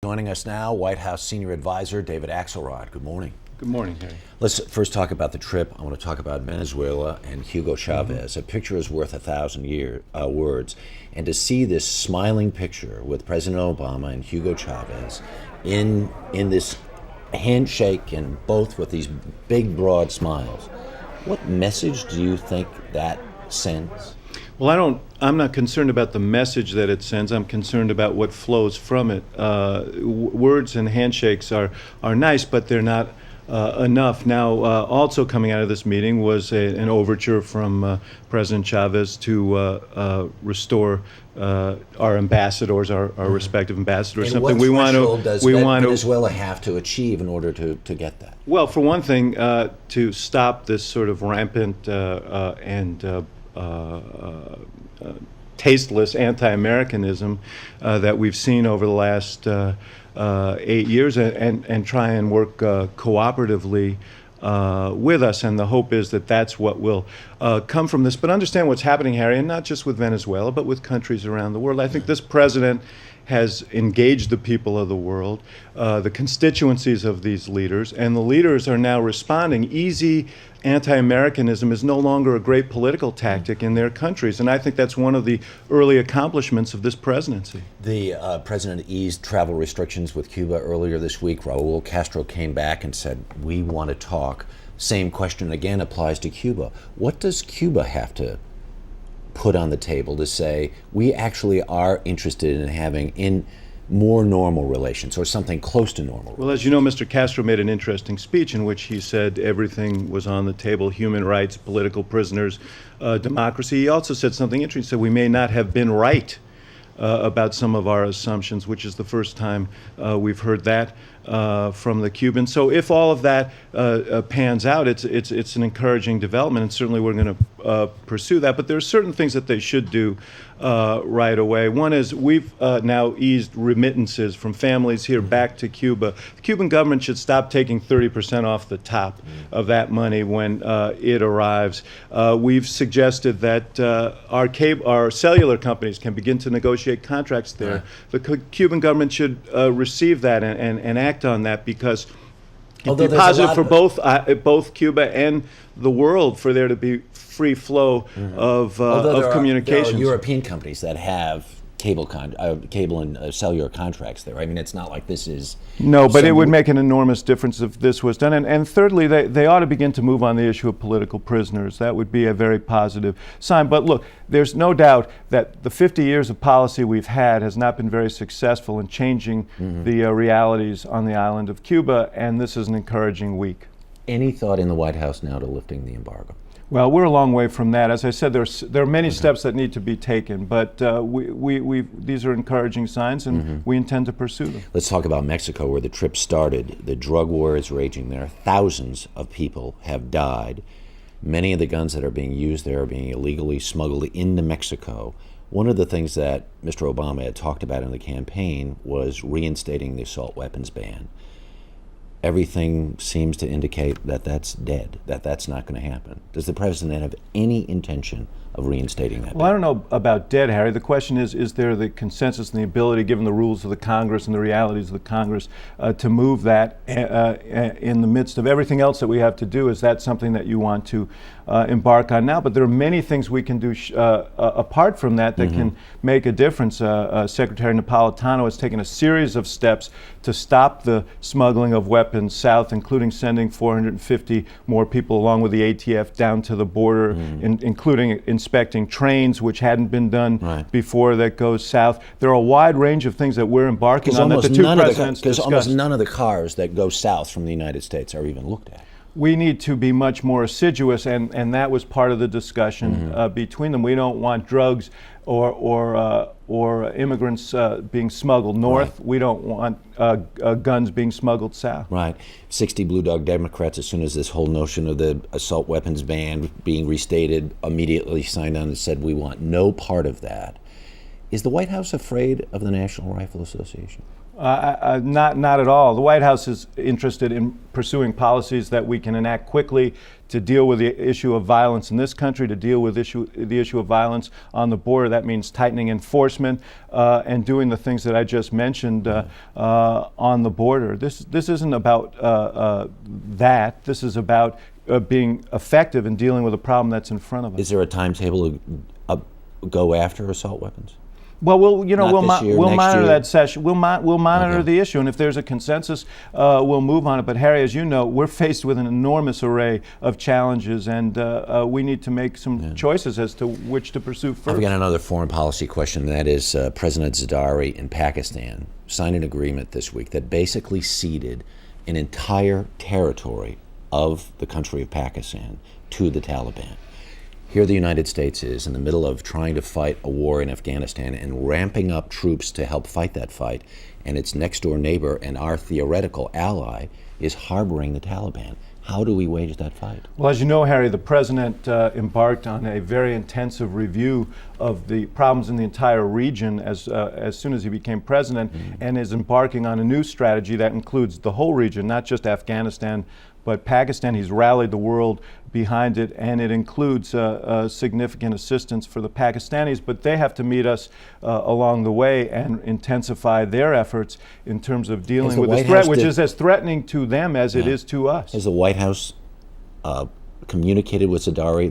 Joining us now, White House Senior Advisor David Axelrod. Good morning. Good morning, Harry. Let's first talk about the trip. I want to talk about Venezuela and Hugo Chavez. A picture is worth 1,000 words. And to see this smiling picture with President Obama and Hugo Chavez in this handshake, and both with these big, broad smiles, what message do you think that sends? Well, I'm not concerned about the message that it sends. I'm concerned about what flows from it. Words and handshakes are nice, but they're not enough. Now, also coming out of this meeting was an overture from President Chavez to restore our ambassadors, our respective ambassadors. And something what we want threshold to does Venezuela have to achieve in order to get that? Well, for one thing, to stop this sort of rampant and tasteless anti-Americanism that we've seen over the last 8 years, and try and work cooperatively with us. And the hope is that that's what will come from this. But understand what's happening, Harry, and not just with Venezuela, but with countries around the world. I think this president has engaged the people of the world, the constituencies of these leaders, and the leaders are now responding. Easy anti-Americanism is no longer a great political tactic in their countries, and I think that's one of the early accomplishments of this presidency. The president eased travel restrictions with Cuba earlier this week. Raul Castro came back and said, we want to talk. Same question again applies to Cuba. What does Cuba have to put on the table to say we actually are interested in having in more normal relations, or something close to normal? Well, as you know, Mr. Castro made an interesting speech in which he said everything was on the table: human rights, political prisoners, democracy. He also said something interesting. He said we may not have been right about some of our assumptions, which is the first time we've heard that from the Cubans. So if all of that pans out, it's an encouraging development, and certainly we're going to pursue that. But there are certain things that they should do right away. One is we've now eased remittances from families here back to Cuba. The Cuban government should stop taking 30% off the top of that money when it arrives. We've suggested that our cellular companies can begin to negotiate contracts there. The Cuban government should receive that and act on that, because it'd be positive for both Cuba and the world for there to be free flow of communications. There are European companies that have cable and cellular contracts there. I mean, it's not like this is... No, but it would make an enormous difference if this was done. And thirdly, they ought to begin to move on the issue of political prisoners. That would be a very positive sign. But look, there's no doubt that the 50 years of policy we've had has not been very successful in changing the realities on the island of Cuba, and this is an encouraging week. Any thought in the White House now to lifting the embargo? Well, we're a long way from that. As I said, there are many steps that need to be taken, but these are encouraging signs, and we intend to pursue them. Let's talk about Mexico, where the trip started. The drug war is raging there. Thousands of people have died. Many of the guns that are being used there are being illegally smuggled into Mexico. One of the things that Mr. Obama had talked about in the campaign was reinstating the assault weapons ban. Everything seems to indicate that that's dead, that that's not going to happen. Does the president have any intention of reinstating that? Well, I don't know about dead, Harry. The question is there the consensus and the ability, given the rules of the Congress and the realities of the Congress, to move that in the midst of everything else that we have to do? Is that something that you want to embark on now? But there are many things we can do apart from that can make a difference. Secretary Napolitano has taken a series of steps to stop the smuggling of weapons south, including sending 450 more people along with the ATF down to the border, including inspecting trains, which hadn't been done before, that goes south. There are a wide range of things that we're embarking on that the two presidents discussed. Because almost none of the cars that go south from the United States are even looked at. We need to be much more assiduous, and that was part of the discussion between them. We don't want drugs or immigrants being smuggled north. We don't want guns being smuggled south. Right. 60 Blue Dog Democrats, as soon as this whole notion of the assault weapons ban being restated, immediately signed on and said we want no part of that. Is the White House afraid of the National Rifle Association? Not at all. The White House is interested in pursuing policies that we can enact quickly to deal with the issue of violence in this country, to deal with the issue of violence on the border. That means tightening enforcement and doing the things that I just mentioned on the border. This isn't about that. This is about being effective in dealing with a problem that's in front of us. Is there a timetable to go after assault weapons? Well, we'll next monitor year? that session. We'll monitor Okay. the issue, and if there's a consensus, we'll move on it. But Harry, as you know, we're faced with an enormous array of challenges, and we need to make some choices as to which to pursue first. I've got another foreign policy question, and that is President Zardari in Pakistan signed an agreement this week that basically ceded an entire territory of the country of Pakistan to the Taliban. Here the United States is in the middle of trying to fight a war in Afghanistan and ramping up troops to help fight that fight, and its next door neighbor and our theoretical ally is harboring the Taliban. How do we wage that fight? Well, as you know, Harry, the president embarked on a very intensive review of the problems in the entire region as soon as he became president, and is embarking on a new strategy that includes the whole region, not just Afghanistan, but Pakistan. He's rallied the world behind it, and it includes significant assistance for the Pakistanis, but they have to meet us along the way and intensify their efforts in terms of dealing with this threat, which is as threatening to them as it is to us. Has the White House communicated with Zardari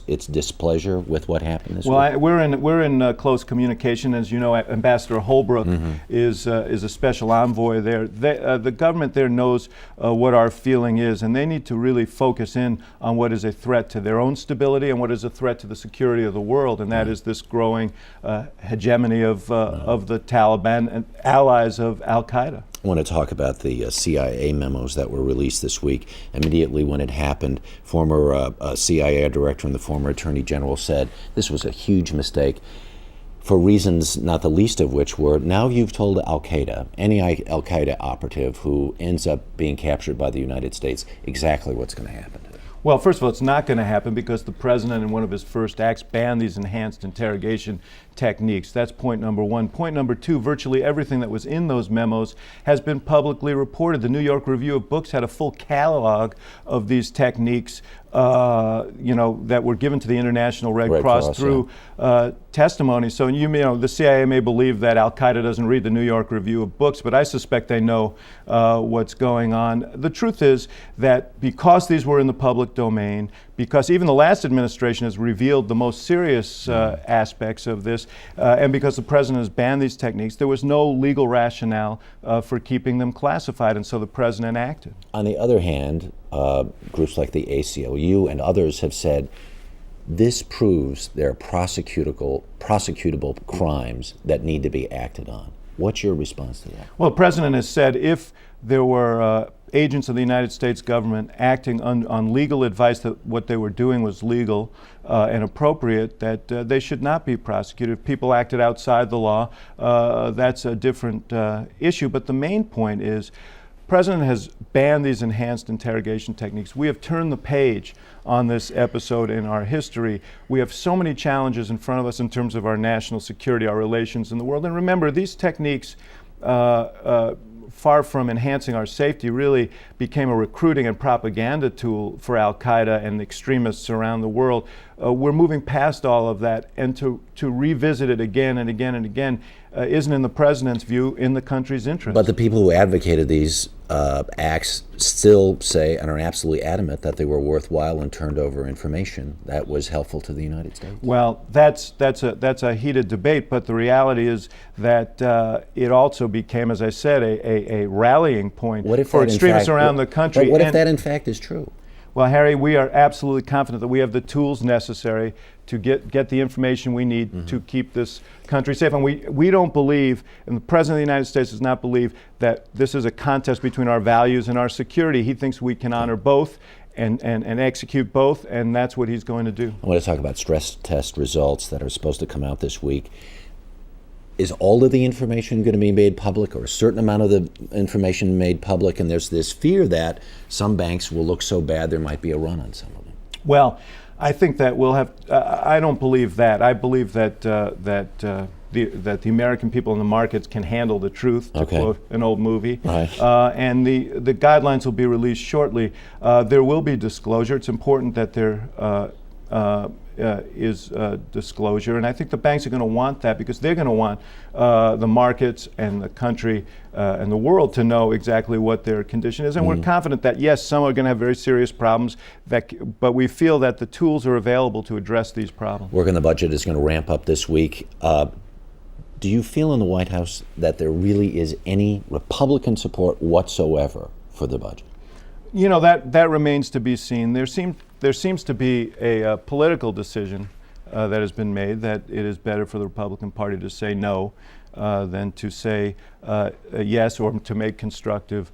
its displeasure with what happened this week? Well, we're in close communication. As you know, Ambassador Holbrooke is a special envoy there. The government there knows what our feeling is, and they need to really focus in on what is a threat to their own stability and what is a threat to the security of the world, and that is this growing hegemony of the Taliban and allies of Al-Qaeda. I want to talk about the CIA memos that were released this week. Immediately when it happened, former CIA director and the former Attorney General said this was a huge mistake for reasons not the least of which were, now you've told Al-Qaeda, any Al-Qaeda operative who ends up being captured by the United States, exactly what's going to happen to them. Well, first of all, it's not going to happen because the president, in one of his first acts, banned these enhanced interrogation techniques. That's point number one. Point number two, virtually everything that was in those memos has been publicly reported. The New York Review of Books had a full catalog of these techniques, that were given to the International Red Cross through testimony. So the CIA may believe that Al-Qaeda doesn't read the New York Review of Books, but I suspect they know what's going on. The truth is that because these were in the public domain, because even the last administration has revealed the most serious aspects of this, and because the president has banned these techniques, there was no legal rationale for keeping them classified, and so the president acted. On the other hand, groups like the ACLU and others have said this proves there are prosecutable crimes that need to be acted on. What's your response to that? Well, the president has said if there were agents of the United States government acting on legal advice that what they were doing was legal and appropriate, that they should not be prosecuted. If people acted outside the law, that's a different issue. But the main point is, the president has banned these enhanced interrogation techniques. We have turned the page on this episode in our history. We have so many challenges in front of us in terms of our national security, our relations in the world. And remember, these techniques, far from enhancing our safety, really became a recruiting and propaganda tool for Al-Qaeda and extremists around the world. We're moving past all of that, and to revisit it again and again and again isn't, in the president's view, in the country's interest. But the people who advocated these acts still say and are absolutely adamant that they were worthwhile and turned over information that was helpful to the United States. Well, that's a heated debate, but the reality is that it also became, as I said, a rallying point for extremists around the country. But what if that in fact is true? Well, Harry, we are absolutely confident that we have the tools necessary to get the information we need to keep this country safe. And we don't believe, and the President of the United States does not believe, that this is a contest between our values and our security. He thinks we can honor both and execute both, and that's what he's going to do. I want to talk about stress test results that are supposed to come out this week. Is all of the information going to be made public, or a certain amount of the information made public? And there's this fear that some banks will look so bad there might be a run on some of them. Well, I think that we'll have. I don't believe that. I believe that that the American people in the markets can handle the truth, to quote an old movie. Right. And the guidelines will be released shortly. There will be disclosure. It's important that there is disclosure, and I think the banks are going to want that because they're going to want the markets and the country and the world to know exactly what their condition is. And we're confident that, yes, some are going to have very serious problems, but we feel that the tools are available to address these problems. Work on the budget is going to ramp up this week. Do you feel in the White House that there really is any Republican support whatsoever for the budget? You know, that remains to be seen. There seems to be a political decision that has been made that it is better for the Republican Party to say no than to say yes, or to make constructive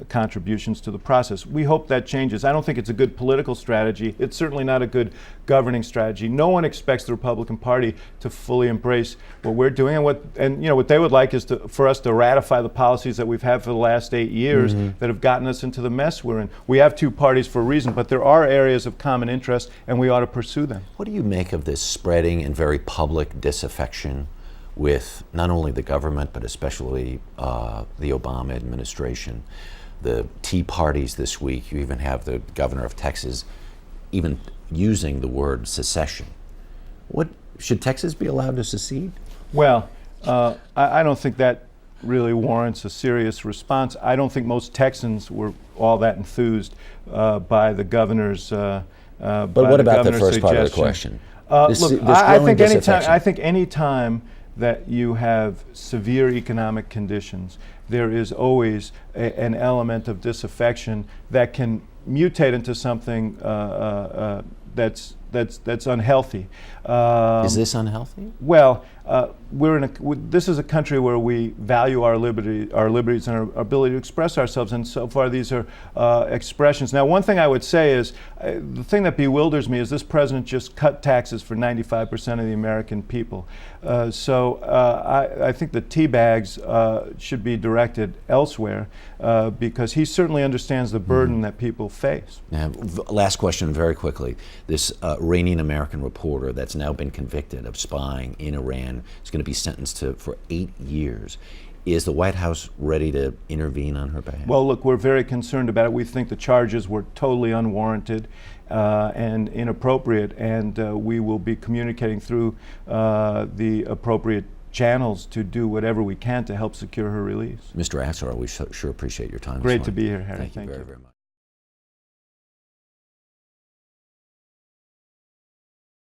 contributions to the process. We hope that changes. I don't think it's a good political strategy. It's certainly not a good governing strategy. No one expects the Republican Party to fully embrace what we're doing, and what they would like is for us to ratify the policies that we've had for the last 8 years that have gotten us into the mess we're in. We have two parties for a reason, but there are areas of common interest, and we ought to pursue them. What do you make of this spreading and very public disaffection with not only the government, but especially the Obama administration? The Tea Parties this week, you even have the governor of Texas even using the word secession. Should Texas be allowed to secede? Well, I don't think that really warrants a serious response. I don't think most Texans were all that enthused by the governor's But what about the first part of the question? I think any time that you have severe economic conditions, there is always an element of disaffection that can mutate into something that's unhealthy. Is this unhealthy? Well, this is a country where we value our liberties and our ability to express ourselves, and so far these are expressions. Now, one thing I would say is, the thing that bewilders me is this president just cut taxes for 95% of the American people. So I think the tea bags should be directed elsewhere because he certainly understands the burden that people face. Now, last question very quickly. This Iranian American reporter that's now been convicted of spying in Iran is going to be sentenced for 8 years. Is the White House ready to intervene on her behalf? Well, look, we're very concerned about it. We think the charges were totally unwarranted and inappropriate, and we will be communicating through the appropriate channels to do whatever we can to help secure her release. Mr. Axelrod, we sure appreciate your time. Great to be here, Harry. Thank you very much.